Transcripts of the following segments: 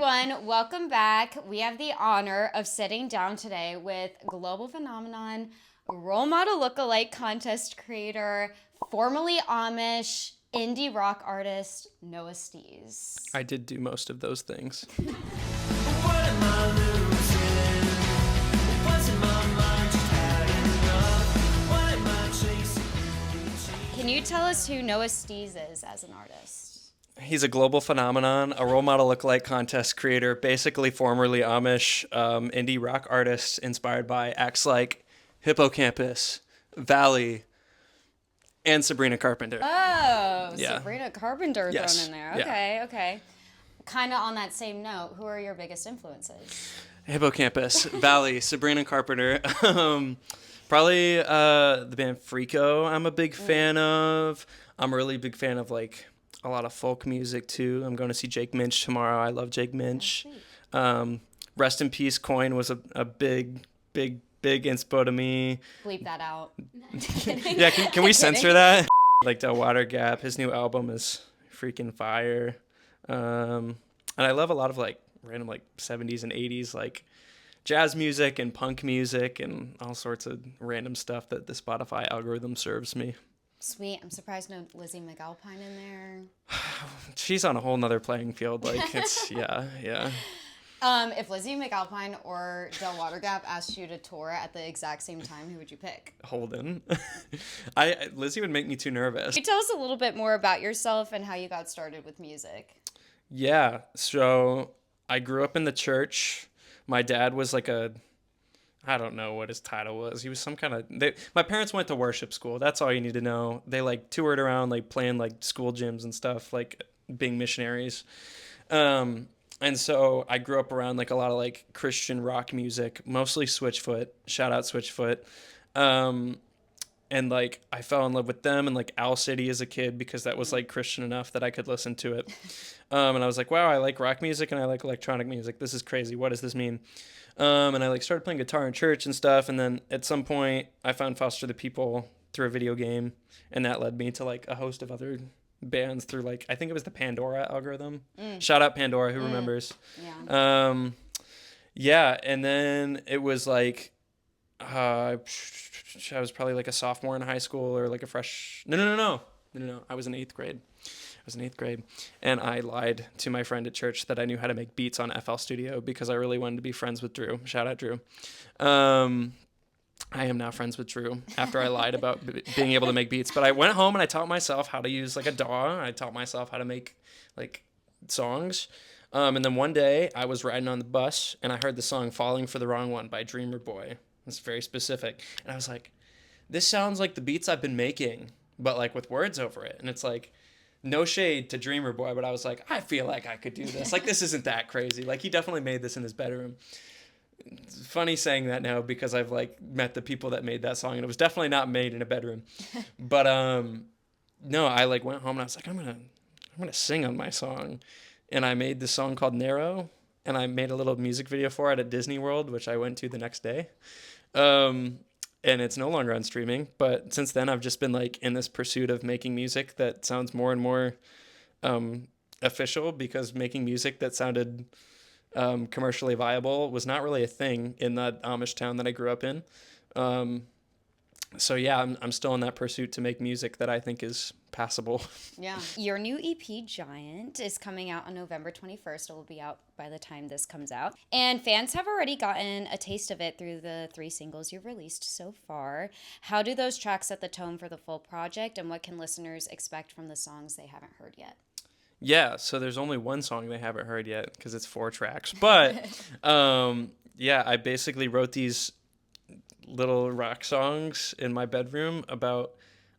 everyone. Welcome back. We have the honor of sitting down today with global phenomenon, role model lookalike contest creator, formerly Amish, indie rock artist, Noah Sties. I did do most of those things. What am I losing? What's in my mind? Just had enough. Why am I chasing? Can you tell us who Noah Sties is as an artist? He's a global phenomenon, a role model lookalike contest creator, basically formerly Amish, indie rock artist inspired by acts like Hippocampus, Valley, and Sabrina Carpenter. Oh, Yeah. Sabrina Carpenter Yes. thrown in there. Yeah. Okay. Kind of on that same note, who are your biggest influences? Hippocampus, Valley, Sabrina Carpenter. Probably the band Freako I'm a big fan of. I'm a really big fan of like a lot of folk music too. I'm going to see Jake Minch tomorrow. I love Jake Minch. Rest in Peace Coin was a big inspo to me. Bleep that out. Yeah, can we censor that? Like the Water Gap, his new album is freaking fire. And I love a lot of like random like 70s and 80s like jazz music and punk music and all sorts of random stuff that the Spotify algorithm serves me. Sweet. I'm surprised no Lizzie McAlpine in there. She's on a whole nother playing field. Like it's yeah. If Lizzie McAlpine or Del Watergap asked you to tour at the exact same time, who would you pick? Holden. Lizzie would make me too nervous. Can you tell us a little bit more about yourself and how you got started with music? Yeah, so I grew up in the church. My dad was like I don't know what his title was. He was some kind of, my parents went to worship school. That's all you need to know. They like toured around like playing like school gyms and stuff, like being missionaries. And so I grew up around like a lot of like Christian rock music, mostly Switchfoot. Shout out Switchfoot. And like I fell in love with them and like Owl City as a kid because that was like Christian enough that I could listen to it. And I was like, wow, I like rock music and I like electronic music. This is crazy. What does this mean? And I like started playing guitar in church and stuff. And then at some point I found Foster the People through a video game. And that led me to like a host of other bands through like, I think it was the Pandora algorithm. Shout out Pandora, who remembers? Yeah. Yeah. And then it was like, I was probably like a sophomore in high school or like a No. I was in eighth grade. And I lied to my friend at church that I knew how to make beats on FL Studio because I really wanted to be friends with Drew. Shout out Drew. I am now friends with Drew after I lied about being able to make beats. But I went home and I taught myself how to use like a DAW. I taught myself how to make like songs. And then one day I was riding on the bus and I heard the song Falling for the Wrong One by Dreamer Boy. It's very specific. And I was like, this sounds like the beats I've been making, but like with words over it. And it's like, no shade to Dreamer Boy, but I was like, I feel like I could do this. Like, this isn't that crazy. Like, he definitely made this in his bedroom. It's funny saying that now because I've like met the people that made that song and it was definitely not made in a bedroom. But no, I like went home and I was like, I'm gonna sing on my song. And I made this song called Narrow and I made a little music video for it at Disney World, which I went to the next day. And it's no longer on streaming, but since then I've just been like in this pursuit of making music that sounds more and more official because making music that sounded commercially viable was not really a thing in that Amish town that I grew up in. So yeah, I'm still in that pursuit to make music that I think is passable. Yeah. Your new EP, Giant, is coming out on November 21st. It will be out by the time this comes out. And fans have already gotten a taste of it through the 3 singles you've released so far. How do those tracks set the tone for the full project, and what can listeners expect from the songs they haven't heard yet? Yeah, so there's only one song they haven't heard yet because it's 4 tracks. But yeah, I basically wrote these little rock songs in my bedroom about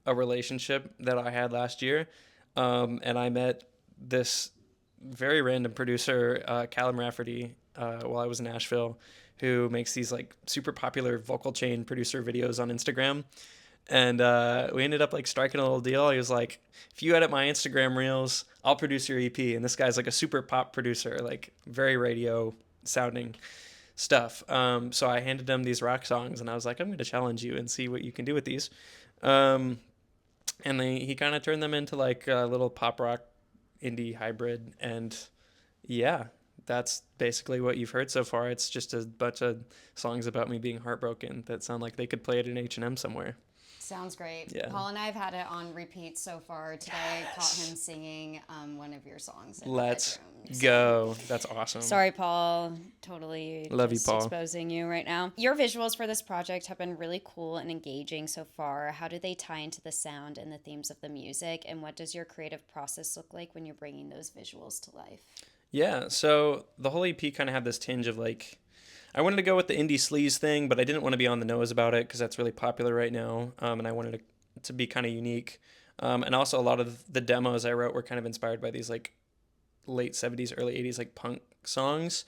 a relationship that I had last year. And I met this very random producer, Callum Rafferty, while I was in Nashville, who makes these like super popular vocal chain producer videos on Instagram. And we ended up like striking a little deal. He was like, if you edit my Instagram reels, I'll produce your EP. And this guy's like a super pop producer, like very radio sounding stuff. So I handed him these rock songs and I was like, I'm going to challenge you and see what you can do with these. And he kind of turned them into like a little pop rock indie hybrid. And yeah, that's basically what you've heard so far. It's just a bunch of songs about me being heartbroken that sound like they could play at an H&M somewhere. Sounds great. Yeah. Paul and I have had it on repeat so far. Today I caught him singing one of your songs in Let's the bedroom. go. That's awesome. Sorry, Paul. Totally Love you, just Paul. exposing you right now. Your visuals for this project have been really cool and engaging so far. How do they tie into the sound and the themes of the music? And what does your creative process look like when you're bringing those visuals to life? Yeah, so the whole EP kind of had this tinge of like, I wanted to go with the indie sleaze thing, but I didn't want to be on the nose about it because that's really popular right now, and I wanted to be kind of unique. And also, a lot of the demos I wrote were kind of inspired by these like late 70s, early 80s like punk songs,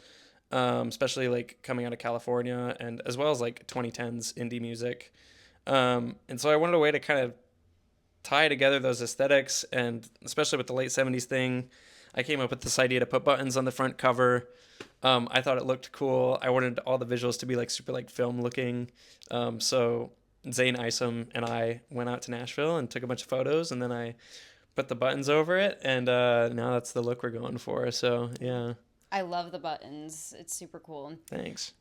especially like coming out of California, and as well as like 2010s indie music. And so I wanted a way to kind of tie together those aesthetics, and especially with the late 70s thing, I came up with this idea to put buttons on the front cover. I thought it looked cool. I wanted all the visuals to be like super like film looking. So Zane Isom and I went out to Nashville and took a bunch of photos, and then I put the buttons over it, and now that's the look we're going for. So yeah, I love the buttons. It's super cool. thanks.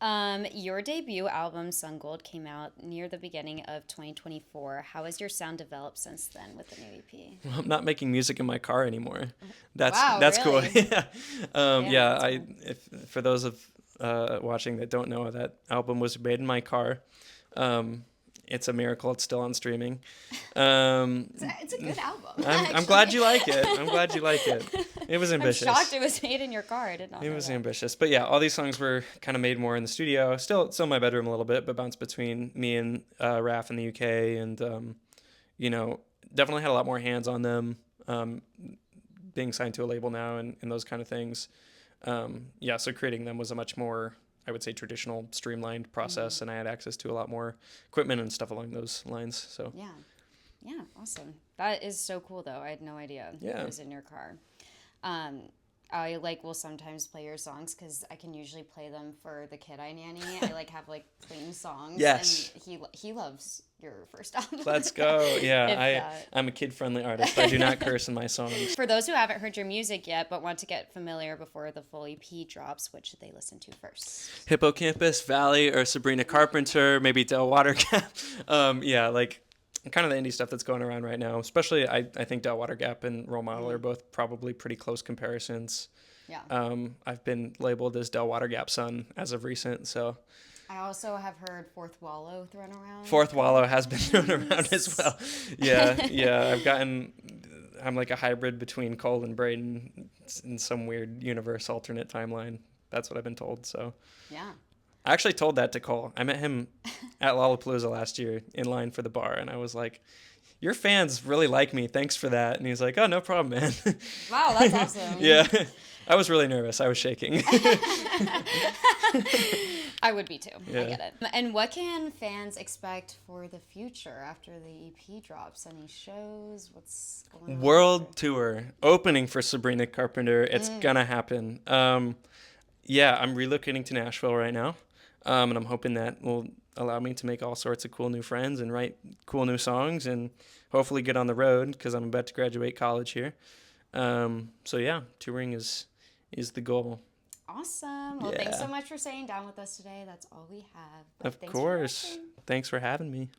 Your debut album, Sun Gold, came out near the beginning of 2024. How has your sound developed since then with the new EP? Well, I'm not making music in my car anymore. Wow, That's really? cool. Yeah. Yeah. that's I cool. if for those of watching that don't know, that album was made in my car. It's a miracle it's still on streaming. It's a good album. I'm glad you like it. I'm glad you like it. It was ambitious. I'm shocked it was made in your car. I did not It know was that. ambitious. But yeah, all these songs were kind of made more in the studio. Still in my bedroom a little bit, but bounced between me and Raph in the UK. And, definitely had a lot more hands on them, being signed to a label now and those kind of things. So creating them was a much more, I would say, traditional, streamlined process. And I had access to a lot more equipment and stuff along those lines. So Yeah, awesome. That is so cool, though. I had no idea Yeah. it was in your car. I will sometimes play your songs because I can usually play them for the kid I nanny. I have clean songs. Yes. And he loves your first album. let's go. If Yeah, that. I'm a kid-friendly artist. I do not curse in my songs. For those who haven't heard your music yet but want to get familiar before the full EP drops, what should they listen to first? Hippocampus Valley or Sabrina Carpenter, maybe Del Watergap. Kind of the indie stuff that's going around right now. Especially, I think Del Watergap and Role Model are both probably pretty close comparisons. Yeah. I've been labeled as Del Watergap son as of recent, so I also have heard Fourth Wallow thrown around. Fourth Wallow has been thrown around as well. Yeah. I'm like a hybrid between Cole and Braden in some weird universe alternate timeline. That's what I've been told. So Yeah. I actually told that to Cole. I met him at Lollapalooza last year in line for the bar, and I was like, your fans really like me. Thanks for that. And he's like, oh, no problem, man. Wow, that's awesome. Yeah. I was really nervous. I was shaking. I would be too. Yeah. I get it. And what can fans expect for the future after the EP drops? Any shows? What's going on? World tour opening for Sabrina Carpenter. It's gonna happen. I'm relocating to Nashville right now. And I'm hoping that will allow me to make all sorts of cool new friends and write cool new songs and hopefully get on the road because I'm about to graduate college here. Touring is the goal. Awesome. Well, thanks Yeah. so much for sitting down with us today. That's all we have. But Of thanks for course. watching. Thanks for having me.